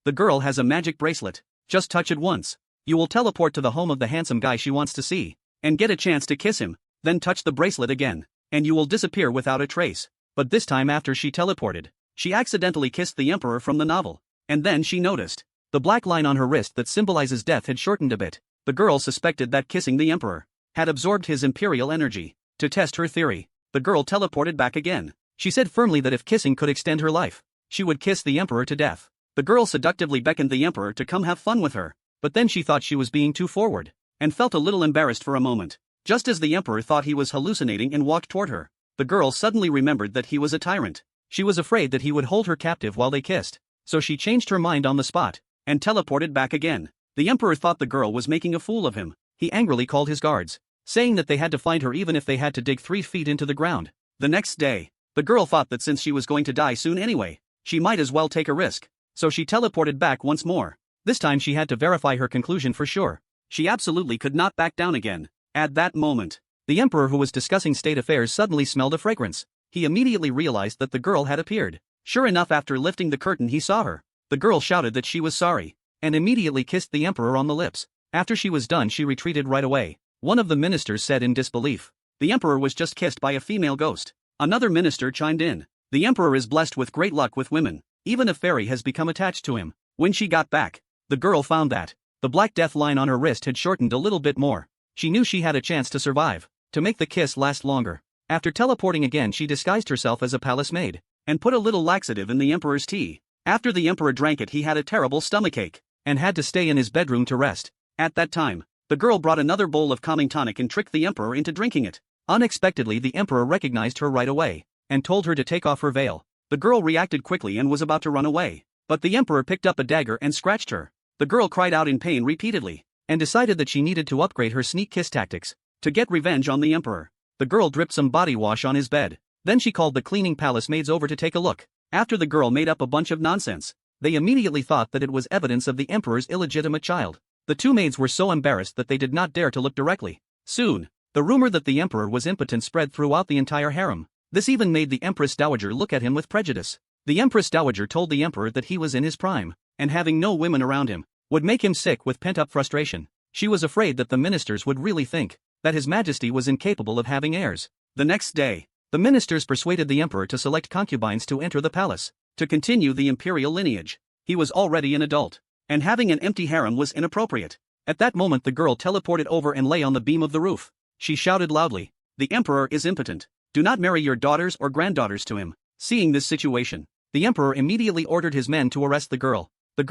The girl has a magic bracelet. Just touch it once. You will teleport to the home of the handsome guy she wants to see, and get a chance to kiss him, then touch the bracelet again, and you will disappear without a trace. But this time after she teleported, she accidentally kissed the emperor from the novel, and then she noticed the black line on her wrist that symbolizes death had shortened a bit. The girl suspected that kissing the emperor had absorbed his imperial energy. To test her theory, the girl teleported back again. She said firmly that if kissing could extend her life, she would kiss the emperor to death. The girl seductively beckoned the emperor to come have fun with her, but then she thought she was being too forward, and felt a little embarrassed for a moment. Just as the emperor thought he was hallucinating and walked toward her, the girl suddenly remembered that he was a tyrant. She was afraid that he would hold her captive while they kissed, so she changed her mind on the spot, and teleported back again. The emperor thought the girl was making a fool of him. He angrily called his guards, saying that they had to find her even if they had to dig 3 feet into the ground. The next day, the girl thought that since she was going to die soon anyway, she might as well take a risk, so she teleported back once more. This time she had to verify her conclusion for sure. She absolutely could not back down again. At that moment, the emperor who was discussing state affairs suddenly smelled a fragrance. He immediately realized that the girl had appeared. Sure enough, after lifting the curtain he saw her. The girl shouted that she was sorry, and immediately kissed the emperor on the lips. After she was done she retreated right away. One of the ministers said in disbelief, "The emperor was just kissed by a female ghost." Another minister chimed in, "The emperor is blessed with great luck with women. Even a fairy has become attached to him." When she got back, the girl found that the black death line on her wrist had shortened a little bit more. She knew she had a chance to survive, to make the kiss last longer. After teleporting again she disguised herself as a palace maid, and put a little laxative in the emperor's tea. After the emperor drank it he had a terrible stomachache, and had to stay in his bedroom to rest. At that time, the girl brought another bowl of calming tonic and tricked the emperor into drinking it. Unexpectedly the emperor recognized her right away, and told her to take off her veil. The girl reacted quickly and was about to run away, but the emperor picked up a dagger and scratched her. The girl cried out in pain repeatedly, and decided that she needed to upgrade her sneak kiss tactics, to get revenge on the emperor. The girl dripped some body wash on his bed, then she called the cleaning palace maids over to take a look. After the girl made up a bunch of nonsense, they immediately thought that it was evidence of the emperor's illegitimate child. The 2 maids were so embarrassed that they did not dare to look directly. Soon, the rumor that the emperor was impotent spread throughout the entire harem. This even made the Empress Dowager look at him with prejudice. The Empress Dowager told the emperor that he was in his prime, and having no women around him would make him sick with pent-up frustration. She was afraid that the ministers would really think that His Majesty was incapable of having heirs. The next day, the ministers persuaded the emperor to select concubines to enter the palace, to continue the imperial lineage. He was already an adult, and having an empty harem was inappropriate. At that moment the girl teleported over and lay on the beam of the roof. She shouted loudly, "The emperor is impotent. Do not marry your daughters or granddaughters to him." Seeing this situation, the emperor immediately ordered his men to arrest the girl.